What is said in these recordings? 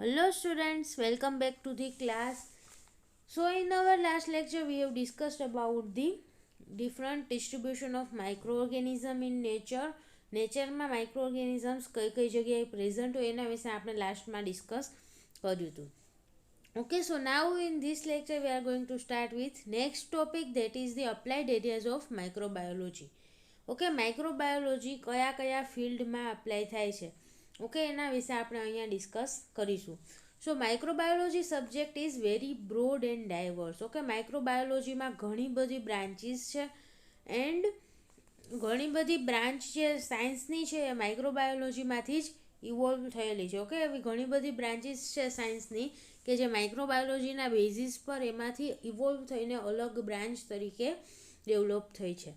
Hello students, welcome back to the class. So in our last lecture we have discussed about the different distribution of microorganism in nature. નેચરમાં માઇક્રોઓર્ગેનિઝમ્સ કઈ જગ્યાએ present હોય એના વિશે આપણે લાસ્ટમાં discuss કર્યું હતું. Okay, so now in this lecture we are going to start with next topic, that is the applied areas of microbiology. Okay, microbiology કયા ફિલ્ડમાં અપ્લાય થાય છે, ઓકે, એના વિશે આપણે અહીંયા ડિસ્કસ કરીશું. So microbiology subject is very broad and diverse. Okay, માઇક્રોબાયોલોજીમાં ઘણી બધી બ્રાન્ચીસ છે એન્ડ ઘણી બધી બ્રાન્ચ જે સાયન્સની છે એ માઇક્રોબાયોલોજીમાંથી જ ઇવોલ્વ થયેલી છે. ઓકે, એવી ઘણી બધી બ્રાન્ચીસ છે સાયન્સની કે જે માઇક્રોબાયોલોજીના બેઝિસ પર એમાંથી ઇવોલ્વ થઈને અલગ બ્રાન્ચ તરીકે ડેવલપ થઈ છે.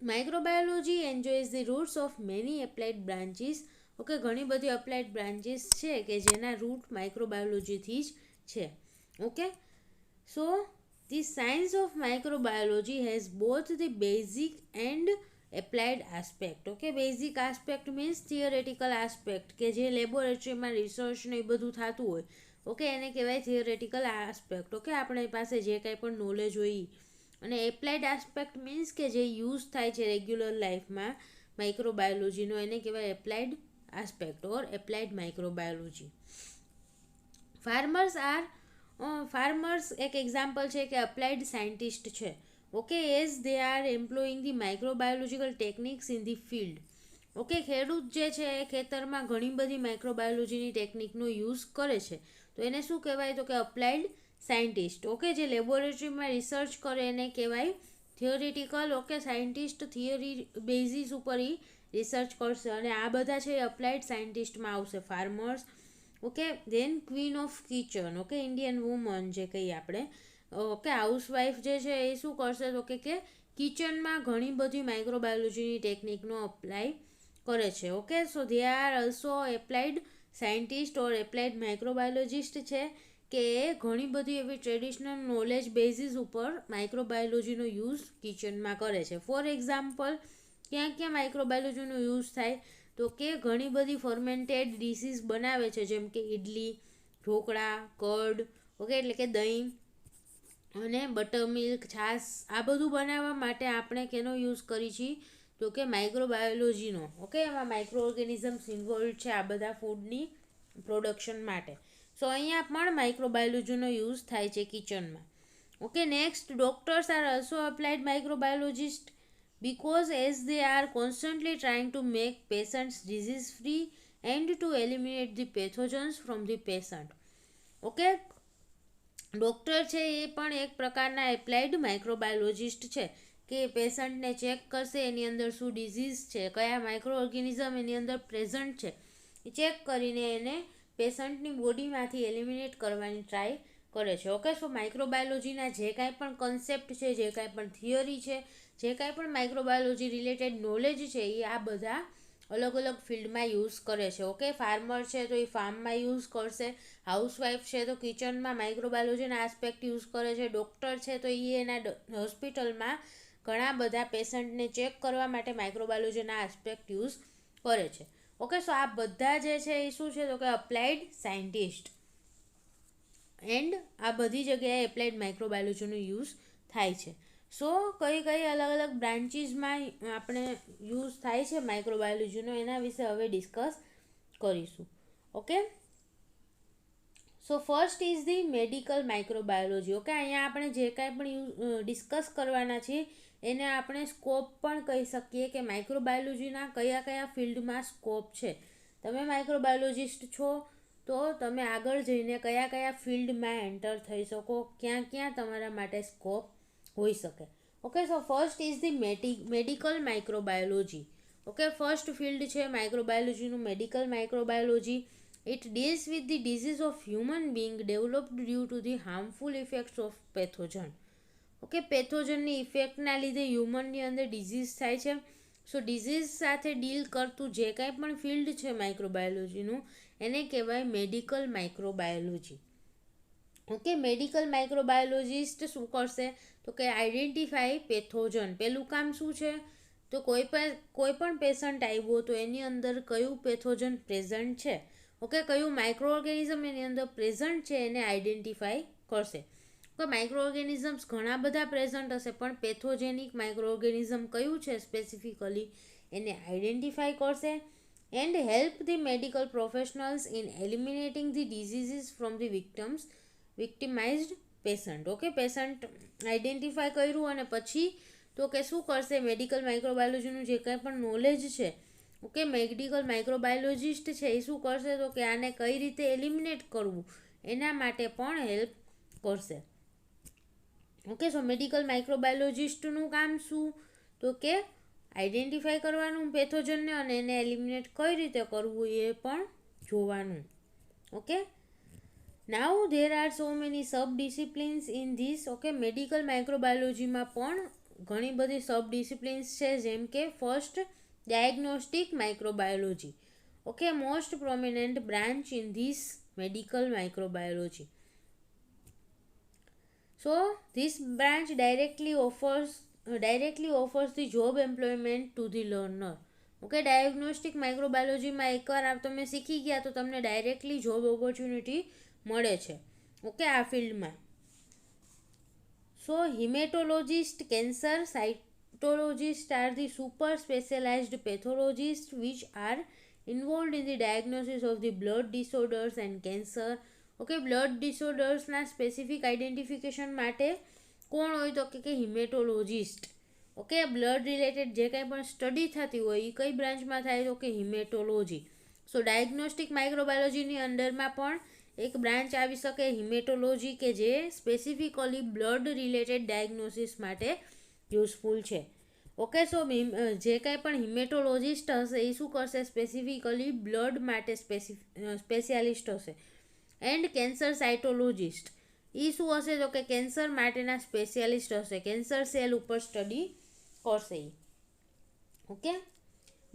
Microbiology enjoys the roots of many applied branches. Okay, ઘણી બધી અપ્લાઇડ બ્રાન્ચીસ છે કે જેના રૂટ માઇક્રોબાયોલોજીથી જ છે. Okay, so the science of microbiology has both the basic and applied aspect. Okay, basic aspect means theoretical aspect કે જે લેબોરેટરીમાં રિસર્ચ ને એ બધું થતું હોય. ઓકે, એને કહેવાય થિયરેટિકલ આસ્પેક્ટ. ઓકે, આપણી પાસે જે કાંઈ પણ નોલેજ હોય. અને એપ્લાઇડ આસ્પેક્ટ મીન્સ કે જે યુઝ થાય છે રેગ્યુલર લાઈફમાં માઇક્રોબાયોલોજીનો, એને કહેવાય applied aspect or applied microbiology. Farmers એક એક્ઝામ્પલ છે કે અપ્લાઇડ સાયન્ટિસ્ટ છે. Okay, as they are employing the microbiological techniques in the field. Okay, ખેડૂત જે છે એ ખેતરમાં ઘણી બધી માઇક્રોબાયોલોજીની ટેકનિકનો યુઝ કરે છે, તો એને શું કહેવાય, તો કે અપ્લાઇડ સાયન્ટિસ્ટ. ઓકે, જે લેબોરેટરીમાં રિસર્ચ કરે એને કહેવાય theoretical. Okay, scientist theory basis ઉપર રિસર્ચ કરશે અને આ બધા છે એ અપ્લાઇડ સાયન્ટિસ્ટમાં આવશે. Farmers. Okay, then queen of kitchen. Okay, Indian woman જે કહીએ આપણે. ઓકે, હાઉસવાઈફ જે છે એ શું કરશે, તો કે કિચનમાં ઘણી બધી માઇક્રોબાયોલોજીની ટેકનિકનો અપ્લાય કરે છે. Okay, so they are also applied scientist or applied microbiologist છે કે ઘણી બધી એવી ટ્રેડિશનલ નોલેજ બેઝિસ ઉપર માઇક્રોબાયોલોજીનો યુઝ કિચનમાં કરે છે. ફોર એક્ઝામ્પલ, ક્યાં માઇક્રોબાયોલોજીનો યુઝ થાય, તો કે ઘણી બધી ફર્મેન્ટેડ ડિશીસ બનાવે છે, જેમ કે ઇડલી, ઢોકળા, કર્ડ. ઓકે, એટલે કે દહીં અને બટર મિલ્ક, છાશ, આ બધું બનાવવા માટે આપણે કેનો યુઝ કરી છીએ, તો કે માઇક્રોબાયોલોજીનો. ઓકે, એમાં માઇક્રો ઓર્ગેનિઝમ્સ ઇન્વોલ્વ છે આ બધા ફૂડની પ્રોડક્શન માટે. સો અહીંયા પણ માઇક્રોબાયોલોજીનો યુઝ થાય છે કિચનમાં. Okay, next, doctors are also applied microbiologist because as they are constantly trying to make patients disease free and to eliminate the pathogens from the patient. Okay, doctor છે એ પણ એક પ્રકારના એપ્લાઇડ માઇક્રોબાયોલોજિસ્ટ છે કે પેશન્ટને ચેક કરશે એની અંદર શું ડિઝીઝ છે, કયા માઇક્રો ઓર્ગેનિઝમ એની અંદર પ્રેઝન્ટ છે, એ ચેક કરીને એને પેશન્ટની બોડીમાંથી એલિમિનેટ કરવાની ટ્રાય કરે છે. ઓકે, સો માઇક્રોબાયોલોજીના જે કાંઈ પણ કન્સેપ્ટ છે, જે કાંઈ પણ થિયરી છે, જે કાંઈ પણ માઇક્રોબાયોલોજી રિલેટેડ નોલેજ છે એ આ બધા અલગ અલગ ફિલ્ડમાં યુઝ કરે છે. ઓકે, ફાર્મર છે તો એ ફાર્મમાં યુઝ કરશે, હાઉસવાઈફ છે તો કિચનમાં માઇક્રોબાયોલોજીના આસ્પેક્ટ યુઝ કરે છે, ડૉક્ટર છે તો એ એના હોસ્પિટલમાં ઘણા બધા પેશન્ટને ચેક કરવા માટે માઇક્રોબાયોલોજીના આસ્પેક્ટ યુઝ કરે છે. ઓકે, સો આ બધા જે છે એ શું છે, તો કે અપ્લાઇડ સાયન્ટિસ્ટ એન્ડ આ બધી જગ્યાએ એપ્લાઇડ માઇક્રોબાયોલોજીનો યુઝ થાય છે. સો કઈ અલગ અલગ બ્રાન્ચીસમાં આપણે યુઝ થાય છે માઇક્રોબાયોલોજીનો, એના વિશે હવે ડિસ્કસ કરીશું. Okay, so first is the medical microbiology. Okay, અહીંયા આપણે જે કાંઈ પણ ડિસ્કસ કરવાના છીએ એને આપણે સ્કોપ પણ કહી શકીએ કે માઇક્રોબાયોલોજીના કયા ફિલ્ડમાં સ્કોપ છે. તમે માઇક્રોબાયોલોજિસ્ટ છો તો તમે આગળ જઈને કયા ફિલ્ડમાં એન્ટર થઈ શકો, ક્યાં તમારા માટે સ્કોપ હોઈ શકે. Okay, so first is the medical microbiology. Okay, first field છે માઇક્રોબાયોલોજીનું medical microbiology. It deals with the disease of human being developed due to the harmful effects of pathogen. Okay, પેથોજનની ઇફેક્ટના લીધે હ્યુમનની અંદર ડિઝીઝ થાય છે. સો ડિઝીઝ સાથે ડીલ કરતું જે કાંઈ પણ ફિલ્ડ છે માઇક્રોબાયોલોજીનું એને કહેવાય મેડિકલ માઇક્રોબાયોલોજી. ઓકે, મેડિકલ માઇક્રોબાયોલોજિસ્ટ શું કરશે, તો કે આઈડેન્ટિફાઈ પેથોજન. પહેલું કામ શું છે, તો કોઈ પણ પેશન્ટ આવ્યો તો એની અંદર કયું પેથોજન પ્રેઝન્ટ છે. ઓકે, કયું માઇક્રો ઓર્ગેનિઝમ એની અંદર પ્રેઝન્ટ છે એને આઈડેન્ટિફાઈ કરશે. તો માઇક્રો ઓર્ગેનિઝમ્સ ઘણા બધા પ્રેઝન્ટ હશે, પણ પેથોજેનિક માઇક્રો ઓર્ગેનિઝમ કયું છે સ્પેસિફિકલી એને આઈડેન્ટિફાઈ કરશે. And help the medical professionals in eliminating the diseases from the victimised patient. Okay, patient identify કર્યું અને પછી તો કે શું કરશે, મેડિકલ માઇક્રોબાયોલોજીનું જે કંઈ પણ નોલેજ છે, ઓકે, મેડિકલ માઇક્રોબાયોલોજિસ્ટ છે એ શું કરશે તો કે આને કઈ રીતે એલિમિનેટ કરવું એના માટે પણ હેલ્પ કરશે. ઓકે, સો મેડિકલ માઇક્રોબાયોલોજિસ્ટનું કામ શું તો કે આઈડેન્ટિફાઈ કરવાનું પેથોજનને અને એને એલિમિનેટ કઈ રીતે કરવું એ પણ જોવાનું. Okay, now there are so many sub disciplines in this. Okay, medical માઇક્રોબાયોલોજીમાં પણ ઘણી બધી સબ ડિસિપ્લિન્સ છે, જેમ કે first diagnostic microbiology. Okay, most prominent branch in this medical microbiology. So this branch directly offers the job employment to the learner. Okay, diagnostic માઇક્રોબાયોલોજીમાં એકવાર તમે શીખી ગયા તો તમને ડાયરેક્ટલી જોબ ઓપોર્ચ્યુનિટી મળે છે. ઓકે, આ ફિલ્ડમાં. So haematologist, cancer cytologist are the super specialised pathologist which are involved in the diagnosis of the blood disorders and cancer. Okay, blood ડિસઓર્ડર્સના સ્પેસિફિક આઈડેન્ટિફિકેશન માટે કોણ હોય તો કે હિમેટોલોજિસ્ટ. ઓકે, બ્લડ રિલેટેડ જે કંઈ પણ સ્ટડી થતી હોય એ કઈ બ્રાન્ચમાં થાય તો કે હિમેટોલોજી. સો ડાયગ્નોસ્ટિક માઇક્રોબાયોલોજીની અંડરમાં પણ એક બ્રાન્ચ આવી શકે હિમેટોલોજી, કે જે સ્પેસિફિકલી બ્લડ રિલેટેડ ડાયગ્નોસિસ માટે યુઝફુલ છે. ઓકે, સો જે કંઈ પણ હિમેટોલોજિસ્ટ હશે એ શું કરશે, સ્પેસિફિકલી બ્લડ માટે સ્પેશિયાલિસ્ટ હશે. એન્ડ કેન્સર સાઇટોલોજિસ્ટ એ શું હશે તો કે કેન્સર માટેના સ્પેશિયાલિસ્ટ હશે, કેન્સર સેલ ઉપર સ્ટડી કરશે. Okay,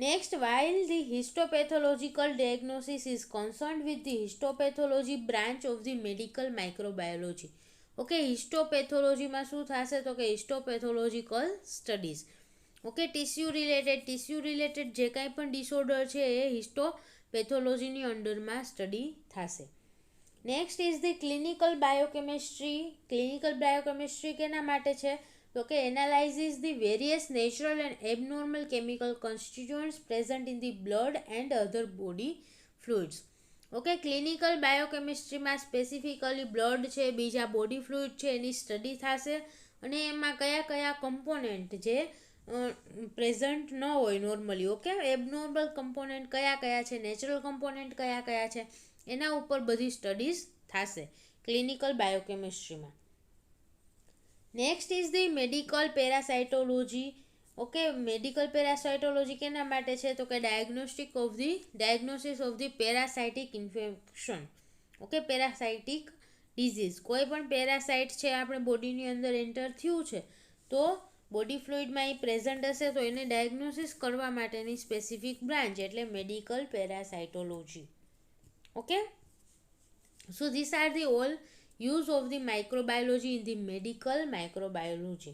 next, while the histopathological diagnosis is concerned with the histopathology branch of the medical microbiology. Okay, હિસ્ટોપેથોલોજીમાં શું થશે તો કે histopathological studies. Okay, tissue related જે કાંઈ પણ ડિસઓર્ડર છે એ હિસ્ટોપેથોલોજીની અંડરમાં સ્ટડી થશે. Next is the clinical biochemistry. Clinical biochemistry કેના માટે છે તો કે analyses the various natural and abnormal chemical constituents present in the blood and other body fluids. Okay, clinical બાયોકેમિસ્ટ્રીમાં સ્પેસિફિકલી બ્લડ છે, બીજા બોડી ફ્લુઇડ છે એની સ્ટડી થશે અને એમાં કયા કયા કમ્પોનેન્ટ જે પ્રેઝન્ટ ન હોય નોર્મલી. ઓકે, એબનોર્મલ કમ્પોનેન્ટ કયા કયા છે, નેચરલ કમ્પોનેન્ટ કયા કયા છે એના ઉપર બધી સ્ટડીઝ થશે ક્લિનિકલ બાયોકેમિસ્ટ્રીમાં. Next is the medical parasitology. Okay, medical parasitology કેના માટે છે તો કે diagnosis of the parasitic infection. Okay, parasitic disease, કોઈ પણ પેરાસાઇટ છે આપણે બોડીની અંદર એન્ટર થયું છે તો બોડી ફ્લુઇડમાં એ પ્રેઝન્ટ હશે તો એને ડાયગ્નોસિસ કરવા માટેની સ્પેસિફિક બ્રાન્ચ એટલે medical પેરાસાઇટોલોજી. Okay, so these are the all use of the microbiology in the medical microbiology.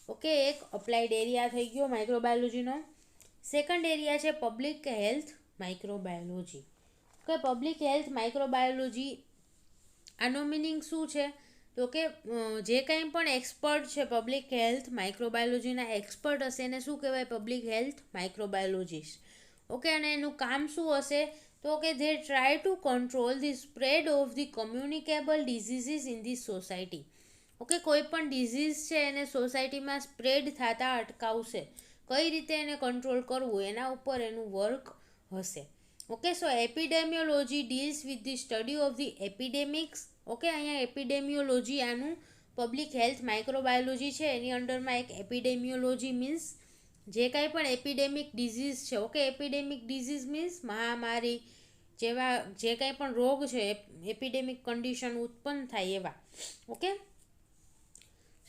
Okay, એક અપ્લાઇડ એરિયા થઈ ગયો માઇક્રોબાયોલોજીનો. સેકન્ડ એરિયા છે public health microbiology. Okay, public health microbiology આનો મિનિંગ શું છે તો કે જે કંઈ પણ એક્સપર્ટ છે પબ્લિક હેલ્થ માઇક્રોબાયોલોજીના એક્સપર્ટ હશે એને શું કહેવાય, પબ્લિક હેલ્થ માઇક્રોબાયોલોજીસ્ટ. ઓકે, અને એનું કામ શું હશે તો કે they try to control the spread of the communicable diseases in the society. Okay, કોઈ પણ ડિઝીઝ છે એને સોસાયટીમાં સ્પ્રેડ થતા અટકાવશે, કઈ રીતે એને કંટ્રોલ કરવું એના ઉપર એનું વર્ક હશે. Okay, so epidemiology deals with the study of the epidemics. Okay, અહીંયા એપિડેમિયોલોજી આનું પબ્લિક હેલ્થ માઇક્રોબાયોલોજી છે એની અંડરમાં એક એપિડેમિયોલોજી મીન્સ જે કાંઈ પણ એપિડેમિક ડિઝીઝ છે. ઓકે, એપિડેમિક ડિઝીઝ મીન્સ મહામારી જેવા જે કાંઈ પણ રોગ છે, એપિડેમિક કન્ડિશન ઉત્પન્ન થાય એવા. ઓકે,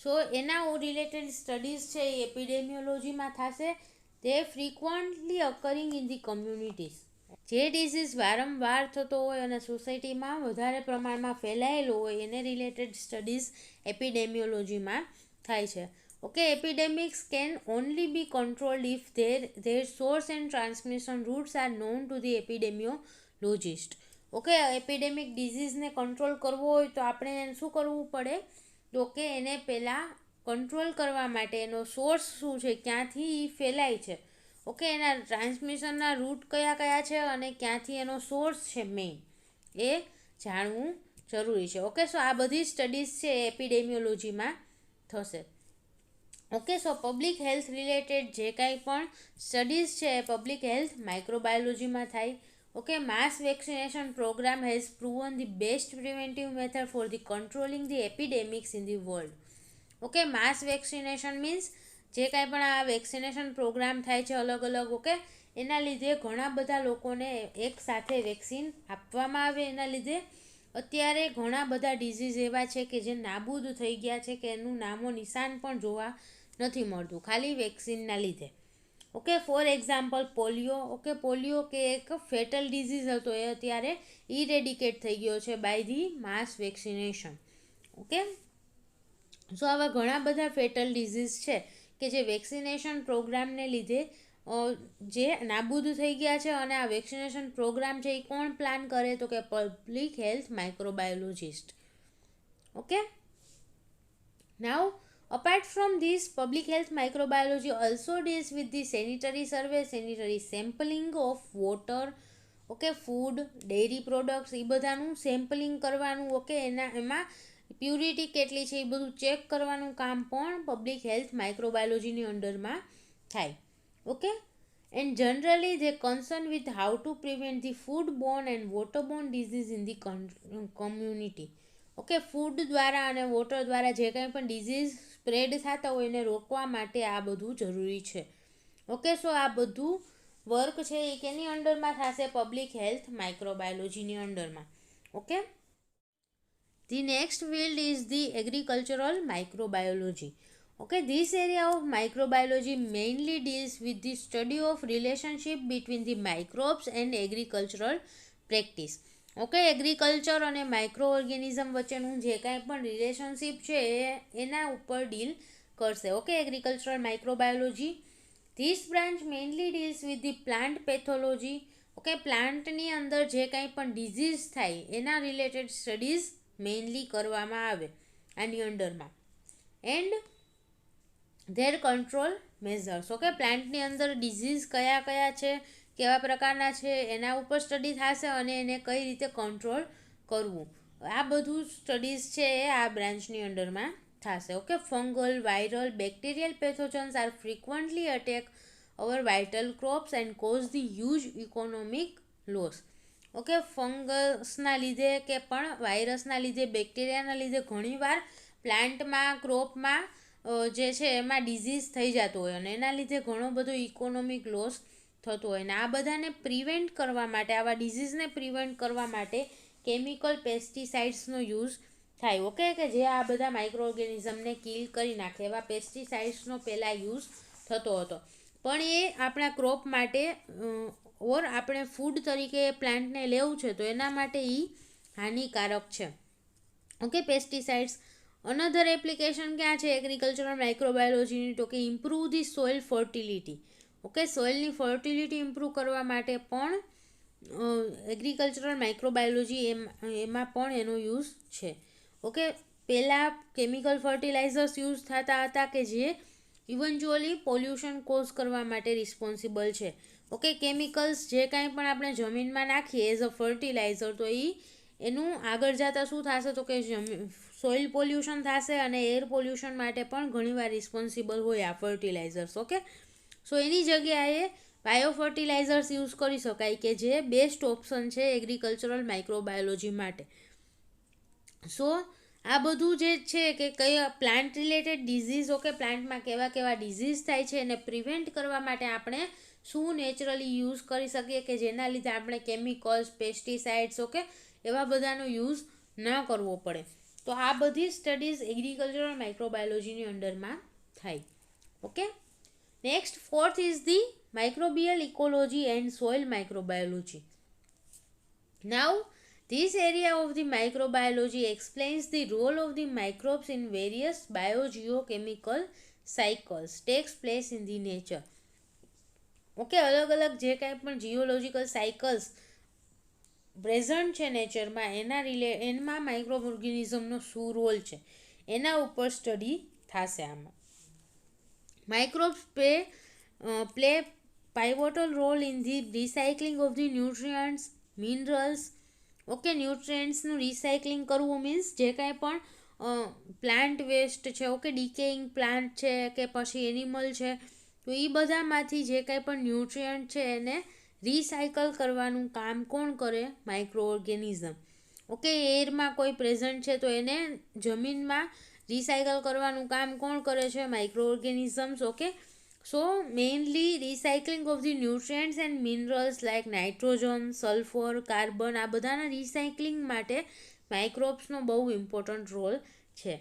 સો એના રિલેટેડ સ્ટડીઝ છે એ એપિડેમિયોલોજીમાં થશે. તે ફ્રીક્વન્ટલી અકરિંગ ઇન ધી કમ્યુનિટીઝ. જે ડિઝીઝ વારંવાર થતો હોય અને સોસાયટીમાં વધારે પ્રમાણમાં ફેલાયેલો હોય એને રિલેટેડ સ્ટડીઝ એપિડેમિયોલોજીમાં થાય છે. Okay, epidemics can only be controlled if their source and transmission routes are known to the epidemiologist. Okay, epidemic ડિઝીઝને કંટ્રોલ કરવો હોય તો આપણે શું કરવું પડે, તો કે એને પહેલાં કંટ્રોલ કરવા માટે એનો સોર્સ શું છે, ક્યાંથી એ ફેલાય છે, ઓકે, એના ટ્રાન્સમિશનના રૂટ કયા કયા છે અને ક્યાંથી એનો સોર્સ છે મેઇન, એ જાણવું જરૂરી છે. ઓકે, સો આ બધી સ્ટડીઝ છે એપિડેમિયોલોજીમાં થશે. ઓકે, સો પબ્લિક હેલ્થ રિલેટેડ જે કાંઈ પણ સ્ટડીઝ છે એ પબ્લિક હેલ્થ માઇક્રોબાયોલોજીમાં થાય. Okay, mass vaccination programme has proven the best preventive method for the controlling the epidemics in the world. Okay, mass vaccination means જે કાંઈ પણ આ વેક્સિનેશન પ્રોગ્રામ થાય છે અલગ અલગ, ઓકે, એના લીધે ઘણા બધા લોકોને એકસાથે વેક્સિન આપવામાં આવે, એના લીધે અત્યારે ઘણા બધા ડિઝીઝ એવા છે કે જે નાબૂદ થઈ ગયા છે, કે એનું નામો નિશાન પણ જોવા નથી મળતું ખાલી વેક્સિનના લીધે. Okay, for example polio. Okay, polio કે એક ફેટલ ડિઝીઝ હતો એ અત્યારે ઇરેડિકેટ થઈ ગયો છે by the mass vaccination. Okay, so આવા ઘણા બધા ફેટલ ડિઝીઝ છે કે જે વેક્સિનેશન પ્રોગ્રામને લીધે જે નાબૂદ થઈ ગયા છે, અને આ વેક્સિનેશન પ્રોગ્રામ છે એ કોણ પ્લાન કરે, તો કે public health microbiologist. Okay, now apart from this, public health microbiology also deals with the sanitary survey, sanitary sampling of water, okay, food, dairy products, એ બધાનું સેમ્પલિંગ કરવાનું, ઓકે, એમાં પ્યુરિટી કેટલી છે એ બધું ચેક કરવાનું કામ પણ પબ્લિક હેલ્થ માઇક્રોબાયોલોજીની અંડરમાં થાય. Okay, and generally they concern with how to prevent the food Born and water Born disease in the community. Okay, food દ્વારા અને વોટર દ્વારા જે કંઈ પણ ડિઝીઝ સ્પ્રેડ થતા હોય એને રોકવા માટે આ બધું જરૂરી છે. ઓકે, સો આ બધું વર્ક છે એ કેની અંડરમાં થશે, પબ્લિક હેલ્થ માઇક્રોબાયોલોજીની અંડરમાં. Okay, the next field is the agricultural microbiology. Okay, this area of microbiology mainly deals with the study of relationship between the microbes and agricultural practice. Okay, agriculture અને micro organism વચ્ચેનું જે કાંઈ પણ relationship છે એના ઉપર deal કરશે. Okay, agricultural microbiology. This branch mainly deals with the plant pathology. Okay, પ્લાન્ટની અંદર જે કાંઈ પણ ડિઝીઝ થાય એના રિલેટેડ સ્ટડીઝ મેઇનલી કરવામાં આવે આની અંડરમાં. And there control measures. Okay, પ્લાન્ટની અંદર ડિઝીઝ કયા કયા છે, કેવા પ્રકારના છે, એના ઉપર સ્ટડી થશે અને એને કઈ રીતે કંટ્રોલ કરવું, આ બધું સ્ટડીઝ છે એ આ બ્રાન્ચની અંડરમાં થશે. Okay, fungal, viral, bacterial pathogens are frequently attack our vital crops and cause the huge economic loss. Okay, ફંગસના લીધે કે પણ વાયરસના લીધે, બેક્ટેરિયાના લીધે ઘણીવાર પ્લાન્ટમાં, ક્રોપમાં જે છે એમાં ડિઝીઝ થઈ જતો હોય અને એના લીધે ઘણો બધો ઇકોનોમિક લોસ થતો હોય. ને આ બધાને પ્રિવેન્ટ કરવા માટે, આવા ડિઝીઝને પ્રિવેન્ટ કરવા માટે કેમિકલ પેસ્ટિસાઇડ્સનો યુઝ થાય. ઓકે, કે જે આ બધા માઇક્રો ઓર્ગેનિઝમને કિલ કરી નાખે એવા પેસ્ટિસાઇડ્સનો પહેલાં યુઝ થતો હતો, પણ એ આપણા ક્રોપ માટે ઓર આપણે ફૂડ તરીકે પ્લાન્ટને લેવું છે તો એના માટે એ હાનિકારક છે. Okay, pesticides. અનધર એપ્લિકેશન ક્યાં છે એગ્રીકલ્ચરલ માઇક્રોબાયોલોજીની, તો કે improve the soil fertility. Okay, સોઇલની ફર્ટિલિટી ઇમ્પ્રૂવ કરવા માટે પણ એગ્રીકલ્ચરલ માઇક્રોબાયોલોજી એમાં પણ એનો યુઝ છે. ઓકે, પહેલાં કેમિકલ ફર્ટિલાઇઝર્સ યુઝ થતા હતા કે જે ઇવન્ચ્યુઅલી પોલ્યુશન કોઝ કરવા માટે રિસ્પોન્સિબલ છે. ઓકે, કેમિકલ્સ જે કાંઈ પણ આપણે જમીનમાં નાખીએ એઝ અ ફર્ટિલાઇઝર, તો એનું આગળ જતાં શું થશે, તો કે સોઇલ પોલ્યુશન થશે અને એર પોલ્યુશન માટે પણ ઘણીવાર રિસ્પોન્સિબલ હોય આ ફર્ટિલાઇઝર્સ. ઓકે, સો એની જગ્યાએ બાયો ફર્ટિલાઇઝર્સ યુઝ કરી શકાય કે જે બેસ્ટ ઓપ્શન છે એગ્રીકલ્ચરલ માઇક્રોબાયોલોજી માટે. સો આ બધું જે છે કે કયા પ્લાન્ટ રિલેટેડ ડિઝીઝ, ઓકે, પ્લાન્ટમાં કેવા કેવા ડિઝીઝ થાય છે એને પ્રિવેન્ટ કરવા માટે આપણે શું નેચરલી યુઝ કરી શકીએ કે જેના લીધે આપણે કેમિકલ્સ, પેસ્ટિસાઇડ્સ, ઓકે, એવા બધાનો યુઝ ન કરવો પડે. તો આ બધી સ્ટડીઝ એગ્રીકલ્ચરલ માઇક્રોબાયોલોજીની અંડરમાં થાય. Okay, next fourth is the microbial ecology and soil microbiology. Now, this area of the microbiology explains the role of the microbes in various biogeochemical cycles takes place in the nature. Okay, અલગ અલગ જે કાંઈ પણ geological cycles present છે નેચરમાં એમાં micro ઓર્ગેનિઝમનો શું role છે એના ઉપર સ્ટડી થશે આમાં. Microbes play pivotal role in the recycling of the nutrients, minerals. Okay, ન્યુટ્રિયન્ટ્સનું રિસાયકલિંગ કરવું મીન્સ જે કાંઈ પણ પ્લાન્ટ વેસ્ટ છે, ઓકે, ડિકેઇંગ પ્લાન્ટ છે કે પછી એનિમલ છે, તો એ બધામાંથી જે કાંઈ પણ ન્યુટ્રિયન્ટ છે એને રિસાયકલ કરવાનું કામ કોણ કરે? Micro organism. ઓકે, એરમાં કોઈ પ્રેઝન્ટ છે તો એને જમીનમાં રિસાયકલ કરવાનું કામ કોણ કરે છે? Micro organisms. Okay, so mainly recycling of the nutrients and minerals like nitrogen, sulphur, carbon, આ બધાના રિસાયકલિંગ માટે માઇક્રોબ્સનો બહુ ઇમ્પોર્ટન્ટ રોલ છે.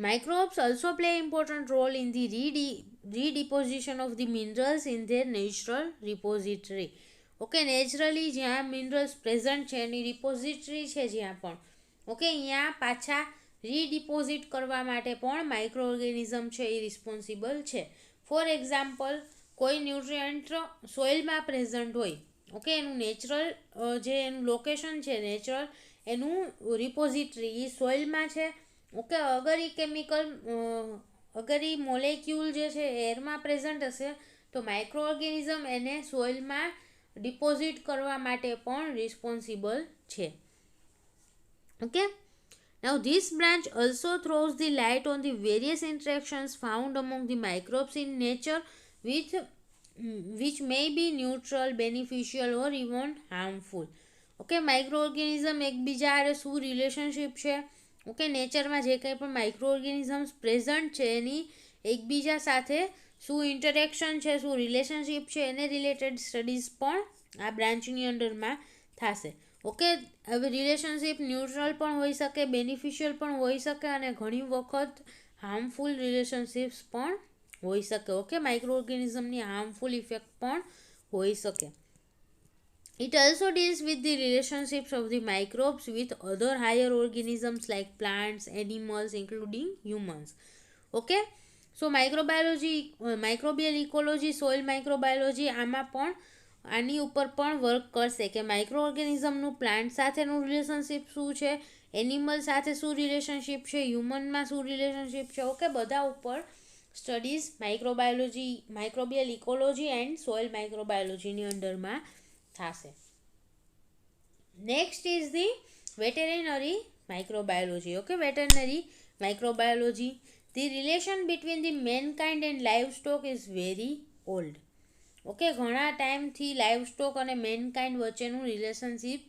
Microbes also play important role in the redeposition of the minerals in their natural repository. Okay, naturally જ્યાં minerals present છે એની repository છે જ્યાં પણ, ઓકે, અહીંયા પાછા રીડિપોઝિટ કરવા માટે પણ માઇક્રો ઓર્ગેનિઝમ છે એ રિસ્પોન્સિબલ છે. ફોર એક્ઝામ્પલ, કોઈ ન્યુટ્રિયન્ટ સોઇલમાં પ્રેઝન્ટ હોય, ઓકે, એનું નેચરલ જે એનું લોકેશન છે નેચરલ, એનું રિપોઝિટરી એ સોઇલમાં છે. ઓકે, અગર એ મોલેક્યુલ જે છે એરમાં પ્રેઝન્ટ હશે તો માઇક્રો ઓર્ગેનિઝમ એને સોઇલમાં ડિપોઝિટ કરવા માટે પણ રિસ્પોન્સિબલ છે. Okay, now this branch also throws the light on the various interactions found among the microbes in nature which may be neutral, beneficial or even harmful. Okay, micro organism એકબીજા હારે શું relationship છે? Okay, નેચરમાં જે કંઈ પણ micro organisms present છે એની એકબીજા સાથે શું ઇન્ટરેક્શન છે, શું રિલેશનશિપ છે, એને રિલેટેડ સ્ટડીઝ પણ આ બ્રાન્ચની અંડરમાં થશે. ઓકે, હવે રિલેશનશિપ ન્યુટ્રલ પણ હોઈ શકે, બેનિફિશિયલ પણ હોઈ શકે અને ઘણી વખત હાર્મફુલ રિલેશનશિપ્સ પણ હોઈ શકે. ઓકે, માઇક્રો ઓર્ગેનિઝમની હાર્મફુલ ઇફેક્ટ પણ હોઈ શકે. It also deals with the relationships of the microbes with other higher organisms like plants, animals, including humans. Okay, so microbial ecology, soil microbiology આમાં પણ આની ઉપર પણ વર્ક કરશે કે માઇક્રો ઓર્ગેનિઝમનું પ્લાન્ટ સાથેનું રિલેશનશિપ શું છે, એનિમલ સાથે શું રિલેશનશિપ છે, હ્યુમનમાં શું રિલેશનશિપ છે. ઓકે, બધા ઉપર studies microbial ecology and soil માઇક્રોબાયોલોજીની અંડરમાં થશે. Next is the veterinary microbiology. Okay, veterinary microbiology. The relation between the mankind and livestock is very old. Okay, ઘણા ટાઈમથી લાઈવ સ્ટોક અને મેનકાઇન્ડ વચ્ચેનું રિલેશનશિપ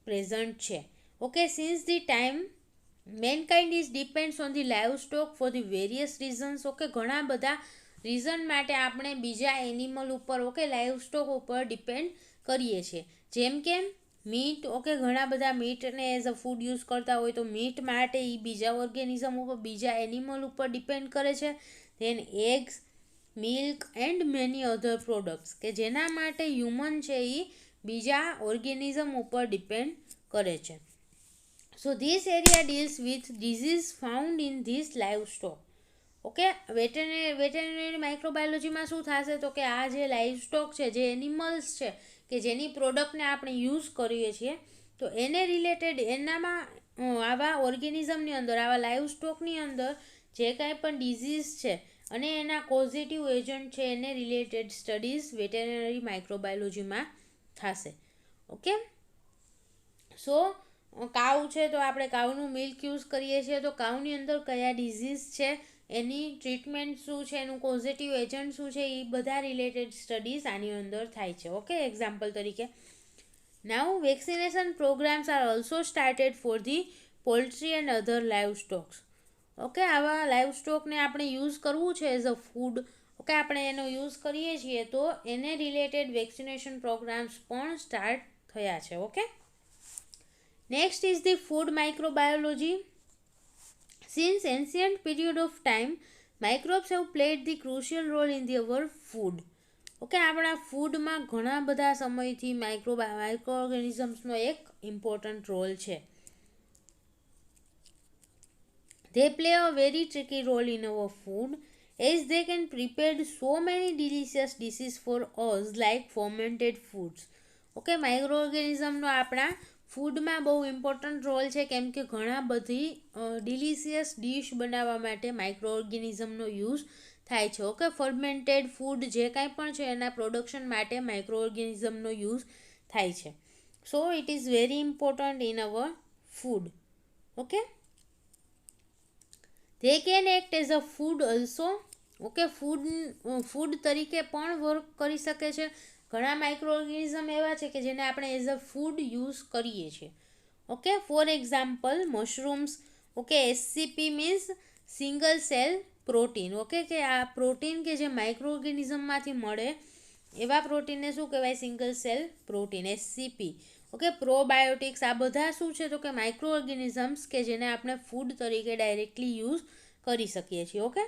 પ્રેઝન્ટ છે. Okay, since the time mankind is depends on the livestock for the various reasons. Okay, ઘણા બધા reason માટે આપણે બીજા એનિમલ ઉપર, ઓકે, લાઈવ સ્ટોક ઉપર ડિપેન્ડ કરીએ છીએ. જેમ કે મીટ. ઓકે, ઘણા બધા મીટને એઝ અ ફૂડ યુઝ કરતા હોય તો મીટ માટે એ બીજા ઓર્ગેનિઝમ ઉપર, બીજા એનિમલ ઉપર ડિપેન્ડ કરે છે. Then eggs, milk and many other products કે જેના માટે હ્યુમન છે એ બીજા ઓર્ગેનિઝમ ઉપર ડિપેન્ડ કરે છે. So this area deals with disease found in this livestock. Okay, veterinary માઇક્રોબાયોલોજીમાં શું થશે તો કે આ જે લાઈવ સ્ટોક છે, જે એનિમલ્સ છે કે જેની પ્રોડક્ટને આપણે યુઝ કરીએ છીએ, તો એને રિલેટેડ એનામાં આવા ઓર્ગેનિઝમની અંદર, આવા લાઈવ સ્ટોકની અંદર જે કાંઈ પણ ડિઝીઝ છે અને એના કોઝિટિવ એજન્ટ છે એને રિલેટેડ સ્ટડીઝ વેટેરિનરી માઇક્રોબાયોલોજીમાં થશે. ઓકે, સો કાઉ છે તો આપણે કાઉનું મિલ્ક યુઝ કરીએ છીએ, તો કાઉની અંદર કયા ડિઝીઝ છે, એની ટ્રીટમેન્ટ શું છે, એનું પોઝિટિવ એજન્ટ શું છે, એ બધા રિલેટેડ સ્ટડીઝ આની અંદર થાય છે. ઓકે, એક્ઝામ્પલ તરીકે now vaccination programs are also started for the poultry and other livestocks. Okay, આવા લાઈવ સ્ટોકને આપણે યુઝ કરવું છે એઝ અ ફૂડ. ઓકે, આપણે એનો યુઝ કરીએ છીએ તો એને રિલેટેડ વેક્સિનેશન પ્રોગ્રામ્સ પણ સ્ટાર્ટ થયા છે. Okay, next is the food microbiology. Since ancient period of time, microbes have played the crucial role in our food. Okay, આપણા ફૂડમાં ઘણા બધા સમયથી માઇક્રો ઓર્ગેનિઝમ્સનો એક ઇમ્પોર્ટન્ટ રોલ છે. They play a very tricky role in our food as they can prepare so many delicious dishes for us like fermented foods. Okay, માઇક્રો ઓર્ગેનિઝમનો આપણા ફૂડમાં બહુ ઇમ્પોર્ટન્ટ રોલ છે, કેમ કે ઘણા બધી ડિલિશિયસ ડીશ બનાવવા માટે માઇક્રો ઓર્ગેનિઝમનો યુઝ થાય છે. ઓકે, ફર્મેન્ટેડ ફૂડ જે કાંઈ પણ છે એના પ્રોડક્શન માટે માઇક્રો ઓર્ગેનિઝમનો યુઝ થાય છે. So it is very important in our food. Okay, they can act as a food also. Okay, food તરીકે પણ વર્ક કરી શકે છે. ઘણા માઇક્રો ઓર્ગેનિઝમ એવા છે કે જેને આપણે એઝ અ ફૂડ યુઝ કરીએ છીએ. Okay, for example mushrooms. Okay, SCP means single cell protein. Okay, કે આ પ્રોટીન કે જે માઇક્રો ઓર્ગેનિઝમમાંથી મળે એવા પ્રોટીનને શું કહેવાય? Single cell protein, SCP. Okay, probiotics, આ બધા શું છે તો કે માઇક્રો ઓર્ગેનિઝમ્સ કે જેને આપણે ફૂડ તરીકે ડાયરેક્ટલી યુઝ કરી શકીએ છીએ. ઓકે,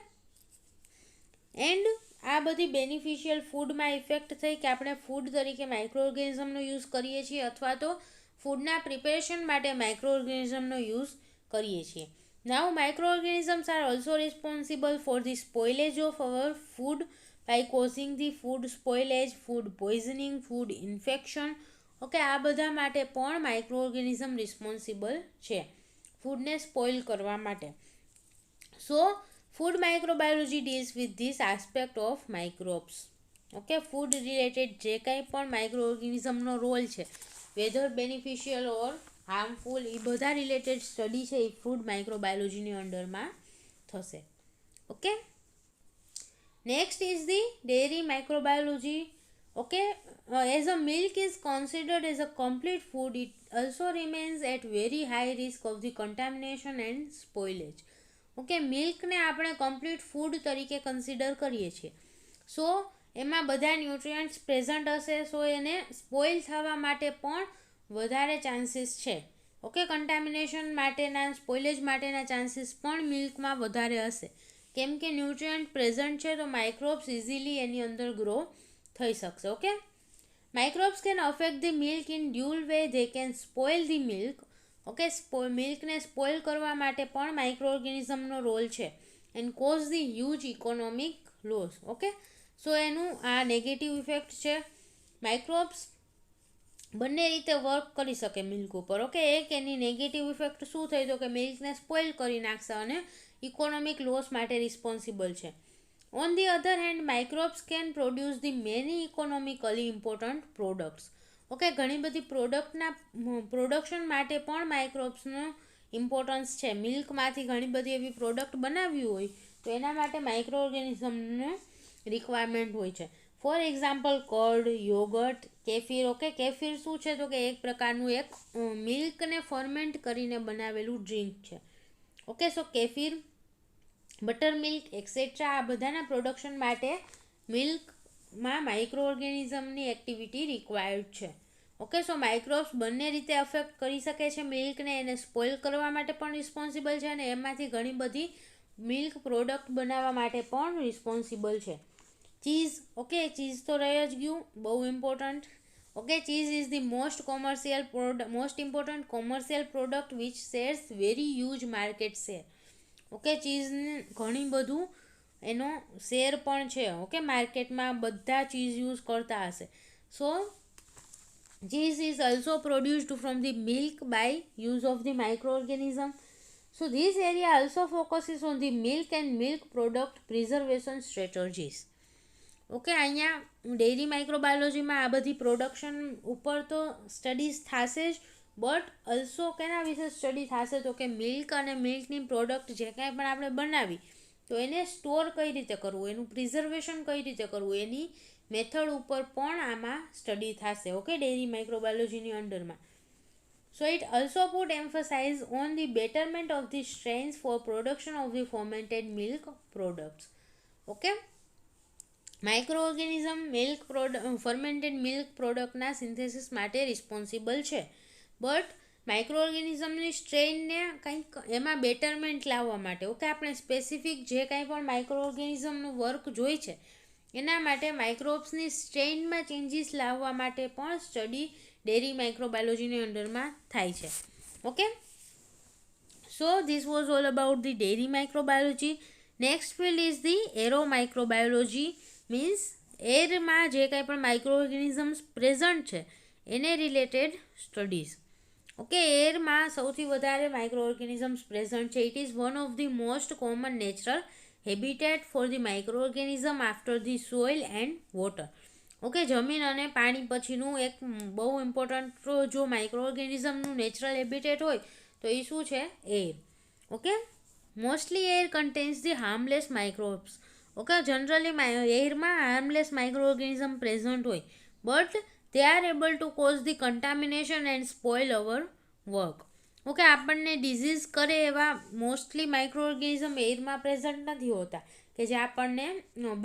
એન્ડ આ બધી બેનિફિશિયલ ફૂડમાં ઇફેક્ટ થઈ કે આપણે ફૂડ તરીકે માઇક્રો ઓર્ગેનિઝમનો યુઝ કરીએ છીએ અથવા તો ફૂડના પ્રિપેરેશન માટે માઇક્રો ઓર્ગેનિઝમનો યુઝ કરીએ છીએ. Now microorganisms are also responsible for the spoilage of our food by causing the food spoilage, food poisoning, food infection. Okay, આ બધા માટે પણ માઇક્રો ઓર્ગેનિઝમ રિસ્પોન્સિબલ છે ફૂડને સ્પોઇલ કરવા માટે. So food microbiology deals with this aspect of microbes. Okay, food related જે કાંઈ પણ માઇક્રો ઓર્ગેનિઝમનો રોલ છે, વેધર બેનિફિશિયલ ઓર હાર્મફુલ, એ બધા રિલેટેડ સ્ટડી છે એ ફૂડ માઇક્રોબાયોલોજીની અંડરમાં થશે. Okay, next is the dairy microbiology. Okay, as a milk is considered as a complete food, it also remains at very high risk of the contamination and spoilage. Okay, મિલ્કને આપણે complete food તરીકે consider કરીએ છીએ. સો એમાં બધા nutrients present હશે, સો એને spoil થવા માટે પણ વધારે ચાન્સીસ છે. ઓકે, કન્ટામિનેશન માટેના, સ્પોઇલેજ માટેના ચાન્સીસ પણ મિલ્કમાં વધારે હશે, કેમ કે ન્યુટ્રિયન્ટ પ્રેઝન્ટ છે તો માઇક્રોબ્સ ઇઝીલી એની અંદર ગ્રો થઈ શકશે. Okay, microbes can affect the milk in dual way, they can spoil the milk. Okay, મિલ્કને સ્પોઇલ કરવા માટે પણ માઇક્રો ઓર્ગેનિઝમનો રોલ છે and cause the huge economic loss. Okay, so એનું આ નેગેટિવ ઇફેક્ટ છે. માઇક્રોબ્સ બંને રીતે વર્ક કરી શકે મિલ્ક ઉપર. ઓકે, એક એની નેગેટિવ ઇફેક્ટ શું થઈ તો કે મિલ્કને સ્પોઇલ કરી નાખશે અને ઇકોનોમિક લોસ માટે રિસ્પોન્સિબલ છે. On the other hand microbes can produce the many economically important products. Okay, ઘણી બધી પ્રોડક્શન માટે પણ માઇક્રોબ્સનું ઇમ્પોર્ટન્સ છે. મિલ્કમાંથી ઘણી બધી એવી પ્રોડક્ટ બનાવવી હોય તો એના માટે માઇક્રો ઓર્ગેનિઝમનું રિક્વાયરમેન્ટ હોય છે. For example curd, yogurt, kefir. Okay, kefir શું છે તો કે એક પ્રકારનું એક મિલ્કને ફર્મેન્ટ કરીને બનાવેલું ડ્રિંક છે. ઓકે, સો કેફીર, બટર મિલ્ક એક્સેટ્રા, આ બધાના પ્રોડક્શન માટે મિલ્કમાં માઇક્રો ઓર્ગેનિઝમની એક્ટિવિટી રિક્વાયર્ડ છે. ઓકે, સો માઇક્રોબ્સ બંને રીતે અફેક્ટ કરી શકે છે મિલ્કને, એને સ્પોઇલ કરવા માટે પણ રિસ્પોન્સિબલ છે અને એમાંથી ઘણી બધી મિલ્ક પ્રોડક્ટ બનાવવા માટે પણ રિસ્પોન્સિબલ છે. ચીઝ. ઓકે, ચીઝ તો રહી જ ગયું, બહુ important. Okay, cheese is the most important commercial product which shares very huge market share. Okay, ચીઝને ઘણી બધું એનો શેર પણ છે. ઓકે, માર્કેટમાં બધા ચીઝ યુઝ કરતા હશે. સો cheese is also produced from the milk by use of the microorganism. So this area also focuses on the milk and milk product preservation strategies. Okay, અહીંયા ડેરી માઇક્રોબાયોલોજીમાં આ બધી production ઉપર તો studies થશે જ, but also કેના વિશે study થશે તો કે મિલ્ક અને મિલ્કની પ્રોડક્ટ જે કાંઈ પણ આપણે બનાવી તો એને સ્ટોર કઈ રીતે કરવું, એનું પ્રિઝર્વેશન કઈ રીતે કરવું, એની મેથડ ઉપર પણ આમાં સ્ટડી થશે. ઓકે, ડેરી માઇક્રોબાયોલોજીની અંડરમાં. So it also put emphasize on the betterment of the strains for production of the fermented milk products. Okay, microorganism fermented milk પ્રોડક્ટના સિન્થેસિસ માટે રિસ્પોન્સિબલ છે, બટ માઇક્રો ઓર્ગેનિઝમની સ્ટ્રેનને કંઈક એમાં બેટરમેન્ટ લાવવા માટે, ઓકે, આપણે સ્પેસિફિક જે કાંઈ પણ માઇક્રો ઓર્ગેનિઝમનું વર્ક જોઈ છે એના માટે માઇક્રોબ્સની સ્ટ્રેઇનમાં ચેન્જીસ લાવવા માટે પણ સ્ટડી ડેરી માઇક્રોબાયોલોજીની અંડરમાં થાય છે. Okay, so this was all about the dairy microbiology. Next field is the aeromicrobiology. Means એરમાં જે કાંઈ પણ માઇક્રો ઓર્ગેનિઝમ્સ પ્રેઝન્ટ છે એને રિલેટેડ સ્ટડીઝ. ઓકે, એરમાં સૌથી વધારે માઇક્રો ઓર્ગેનિઝમ્સ પ્રેઝન્ટ છે. It is one of the most common natural habitat for the micro organism after the soil and water. Okay, જમીન અને પાણી પછીનું એક બહુ ઇમ્પોર્ટન્ટ જો માઇક્રો ઓર્ગેનિઝમનું નેચરલ હેબિટેટ હોય તો એ શું છે? Air. Okay, mostly air contains the harmless microbes. Okay, generally એરમાં હાર્મલેસ માઇક્રો ઓર્ગેનિઝમ પ્રેઝન્ટ હોય, but they are able to cause the contamination and spoil our work. Okay, આપણને disease કરે એવા મોસ્ટલી માઇક્રો ઓર્ગેનિઝમ એરમાં પ્રેઝન્ટ નથી હોતા કે જે આપણને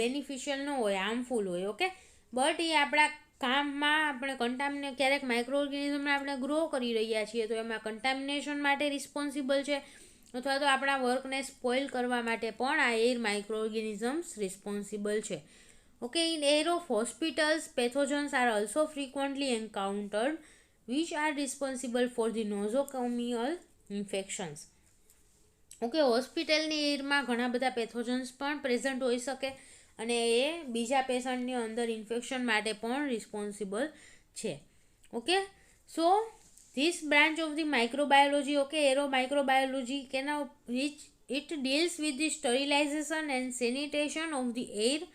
બેનિફિશિયલ ન હોય, હાર્મફુલ હોય. ઓકે, બટ એ આપણા કામમાં આપણે ક્યારેક માઇક્રો ઓર્ગેનિઝમને આપણે ગ્રો કરી રહ્યા છીએ તો એમાં કન્ટામિનેશન માટે રિસ્પોન્સિબલ છે, અથવા તો આપણા વર્કને સ્પોઇલ કરવા માટે પણ આ એર માઇક્રો ઓર્ગેનિઝમ્સ રિસ્પોન્સિબલ છે. Okay, in air of hospitals, pathogens are also frequently encountered, which are responsible for the nosocomial infections. Okay, હોસ્પિટલની એરમાં ઘણા બધા પેથોજન્સ પણ પ્રેઝન્ટ હોઈ શકે અને એ બીજા પેશન્ટની અંદર ઇન્ફેક્શન માટે પણ રિસ્પોન્સિબલ છે. Okay, so this branch of the microbiology, okay, aeromicrobiology કેના which it deals with the sterilization and sanitation of the air.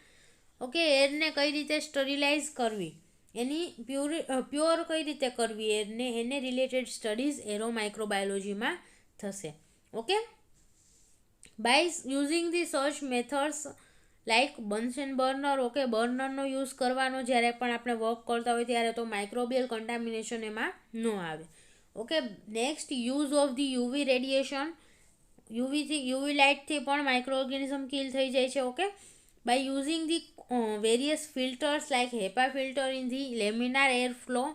Okay, એરને કઈ રીતે સ્ટરીલાઇઝ કરવી, એની પ્યોર કઈ રીતે કરવી એરને, એને રિલેટેડ સ્ટડીઝ એરો માઇક્રોબાયોલોજીમાં થશે. ઓકે, બાય યુઝિંગ ધી સર્ચ methods like Bunsen burner. Okay, બર્નરનો યુઝ કરવાનો જ્યારે પણ આપણે વર્ક કરતા હોય ત્યારે તો માઇક્રોબિયલ કન્ટામિનેશન એમાં ન આવે. Okay, next use of the UV radiation. UV લાઇટથી પણ માઇક્રો ઓર્ગેનિઝમ કિલ થઈ જાય છે. Okay, by using the various filters like HEPA filter in the laminar air flow.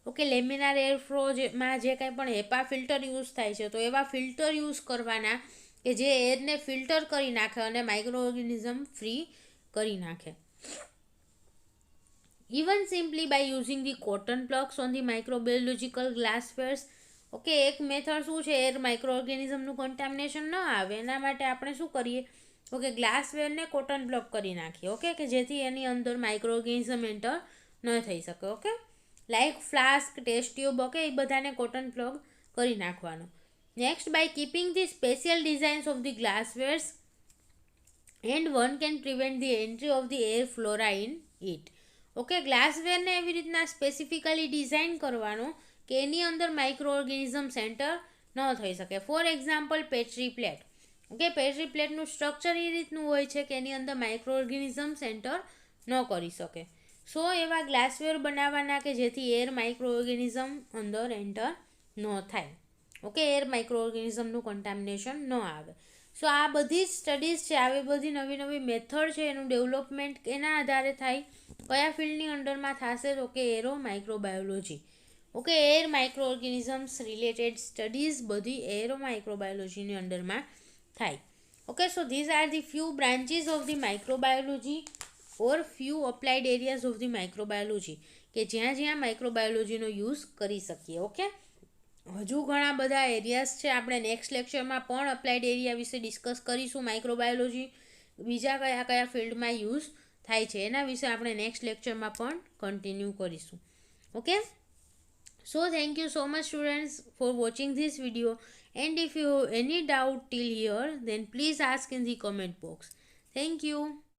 Okay, laminar air ફ્લોમાં જે કંઈ પણ HEPA ફિલ્ટર યુઝ થાય છે તો એવા ફિલ્ટર યુઝ કરવાના કે જે એરને ફિલ્ટર કરી નાખે અને માઇક્રો ઓર્ગેનિઝમ ફ્રી કરી નાખે. Even simply by using the cotton plugs on the microbiological glasswares. Okay, એક મેથડ શું છે, એર માઇક્રો ઓર્ગેનિઝમનું કન્ટામિનેશન ન આવે એના માટે આપણે શું કરીએ? ઓકે, ગ્લાસવેરને કોટન પ્લગ કરી નાખીએ. ઓકે, કે જેથી એની અંદર માઇક્રો ઓર્ગેનિઝમ એન્ટર ન થઈ શકે. Okay, like flask, test tube. Okay, એ બધાને કોટન પ્લગ કરી નાખવાનું. Next, by keeping the special designs of the glasswares and one can prevent the entry of the air flora in it. Okay, ગ્લાસવેરને એવી રીતના સ્પેસિફિકલી ડિઝાઇન કરવાનો કે એની અંદર માઇક્રો ઓર્ગેનિઝમ્સ એન્ટર ન થઈ શકે. For example, petri plate. Okay, petri પ્લેટનું સ્ટ્રક્ચર એ રીતનું હોય છે કે એની અંદર માઇક્રો ઓર્ગેનિઝમ્સ એન્ટર ન કરી શકે. સો એવા ગ્લાસવેર બનાવવાના કે જેથી એર માઇક્રો ઓર્ગેનિઝમ અંદર એન્ટર ન થાય. ઓકે, એર માઇક્રો ઓર્ગેનિઝમનું કન્ટામિનેશન ન આવે. સો આ બધી જ સ્ટડીઝ છે, આવી બધી નવી નવી મેથડ છે, એનું ડેવલપમેન્ટ એના આધારે થાય, કયા ફિલ્ડની અંડરમાં થશે તો કે arrow microbiology. Okay, air micro organisms related studies બધી એરો માઇક્રોબાયોલોજીની અંડરમાં થાય. Okay, so these are the few branches of the microbiology or few applied areas of the microbiology કે જ્યાં જ્યાં માઇક્રોબાયોલોજીનો યુઝ કરી શકીએ. ઓકે, હજુ ઘણા બધા એરિયાઝ છે, આપણે નેક્સ્ટ લેક્ચરમાં પણ અપ્લાઇડ એરિયા વિશે ડિસ્કસ કરીશું. માઇક્રોબાયોલોજી બીજા કયા કયા ફિલ્ડમાં યુઝ થાય છે એના વિશે આપણે નેક્સ્ટ લેક્ચરમાં પણ કન્ટિન્યુ કરીશું. Okay, so thank you so much students for watching this video, and if you have any doubt till here then please ask in the comment box. Thank you.